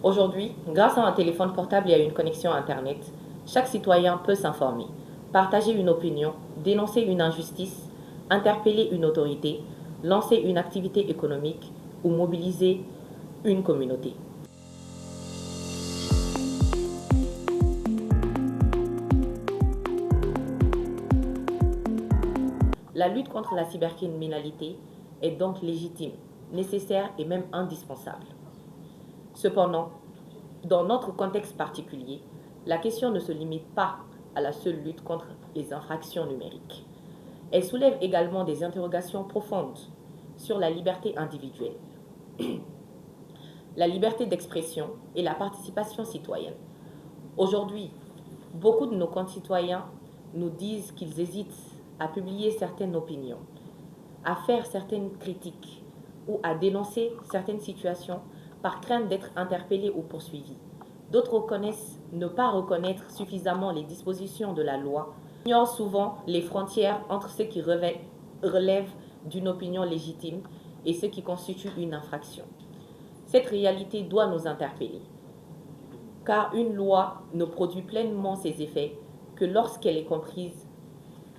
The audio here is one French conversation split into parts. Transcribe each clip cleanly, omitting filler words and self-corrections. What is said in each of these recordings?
Aujourd'hui, grâce à un téléphone portable et à une connexion Internet, chaque citoyen peut s'informer, partager une opinion, dénoncer une injustice, interpeller une autorité, lancer une activité économique ou mobiliser une communauté. La lutte contre la cybercriminalité est donc légitime, nécessaire et même indispensable. Cependant, dans notre contexte particulier, la question ne se limite pas à la seule lutte contre les infractions numériques. Elle soulève également des interrogations profondes sur la liberté individuelle, la liberté d'expression et la participation citoyenne. Aujourd'hui, beaucoup de nos concitoyens nous disent qu'ils hésitent à publier certaines opinions, à faire certaines critiques ou à dénoncer certaines situations par crainte d'être interpellés ou poursuivis. D'autres reconnaissent ne pas reconnaître suffisamment les dispositions de la loi, ignorent souvent les frontières entre ce qui relève d'une opinion légitime et ce qui constitue une infraction. Cette réalité doit nous interpeller, car une loi ne produit pleinement ses effets que lorsqu'elle est comprise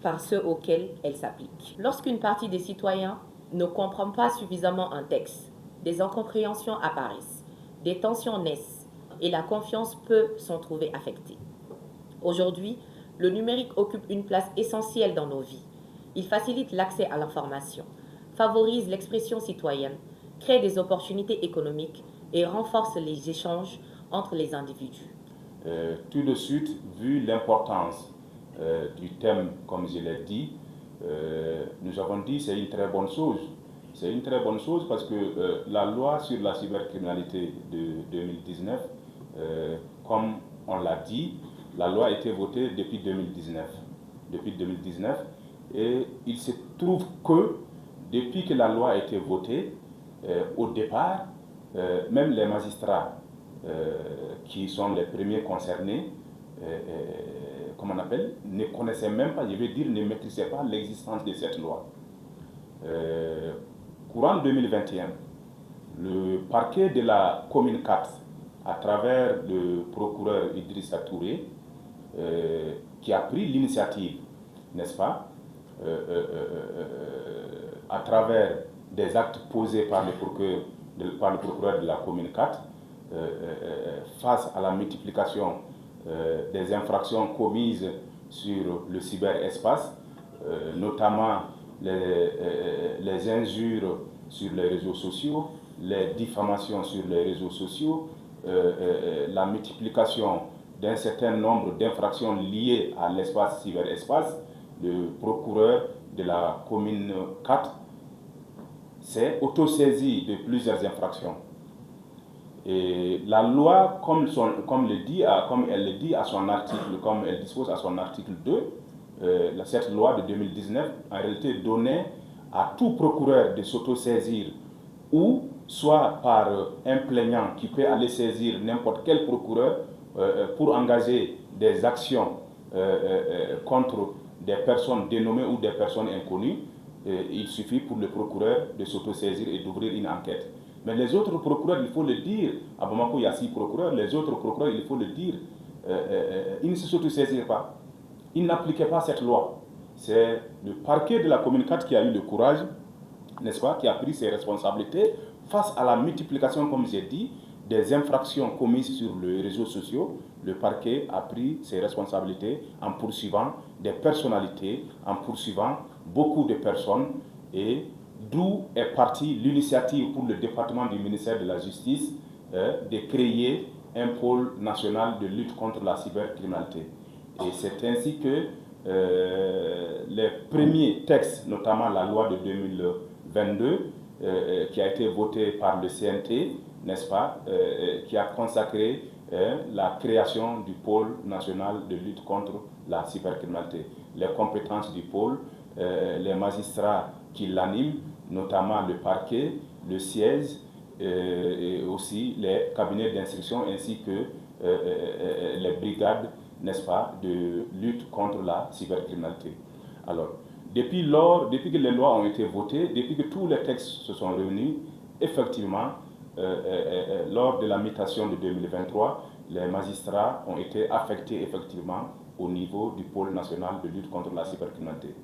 par ceux auxquels elle s'applique. Lorsqu'une partie des citoyens ne comprend pas suffisamment un texte, des incompréhensions apparaissent, des tensions naissent et la confiance peut s'en trouver affectée. Aujourd'hui, le numérique occupe une place essentielle dans nos vies. Il facilite l'accès à l'information, favorise l'expression citoyenne, crée des opportunités économiques et renforce les échanges entre les individus. Tout de suite, vu l'importance du thème, comme je l'ai dit, nous avons dit que c'est une très bonne chose. C'est une très bonne chose parce que la loi sur la cybercriminalité de 2019, comme on l'a dit, la loi a été votée depuis 2019. Depuis 2019. Et il se trouve que depuis que la loi a été votée, au départ, même les magistrats qui sont les premiers concernés, comment on appelle, ne connaissaient même pas, je veux dire, ne maîtrisaient pas l'existence de cette loi. Courant 2021, le parquet de la commune 4, à travers le procureur Idrissa Touré, qui a pris l'initiative, n'est-ce pas, à travers des actes posés par le procureur de la commune 4, face à la multiplication des infractions commises sur le cyberespace, notamment les injures sur les réseaux sociaux, les diffamations sur les réseaux sociaux, la multiplication d'un certain nombre d'infractions liées à l'espace cyberespace. Le procureur de la commune 4 s'est autosaisi de plusieurs infractions. Et la loi, comme elle le dit à son article, comme elle dispose à son article 2, cette loi de 2019, en réalité, donnait à tout procureur de s'autosaisir ou soit par un plaignant qui peut aller saisir n'importe quel procureur pour engager des actions contre des personnes dénommées ou des personnes inconnues. Il suffit pour le procureur de s'autosaisir et d'ouvrir une enquête. Mais les autres procureurs, il faut le dire, à Bamako il y a 6 procureurs, les autres procureurs, il faut le dire, ils ne se s'autosaisirent pas. Ils n'appliquaient pas cette loi. C'est le parquet de la commune 4 qui a eu le courage, n'est-ce pas, qui a pris ses responsabilités face à la multiplication, comme j'ai dit, des infractions commises sur les réseaux sociaux. Le parquet a pris ses responsabilités en poursuivant des personnalités, en poursuivant beaucoup de personnes, et d'où est partie l'initiative pour le département du ministère de la Justice de créer un pôle national de lutte contre la cybercriminalité. Et c'est ainsi que les premiers textes, notamment la loi de 2022, qui a été votée par le CNT, n'est-ce pas, qui a consacré la création du pôle national de lutte contre la cybercriminalité. Les compétences du pôle, les magistrats qui l'animent, notamment le parquet, le siège, et aussi les cabinets d'instruction ainsi que les brigades, n'est-ce pas, de lutte contre la cybercriminalité. Alors, depuis que les lois ont été votées, depuis que tous les textes se sont réunis, effectivement, lors de la mutation de 2023, les magistrats ont été affectés effectivement au niveau du pôle national de lutte contre la cybercriminalité.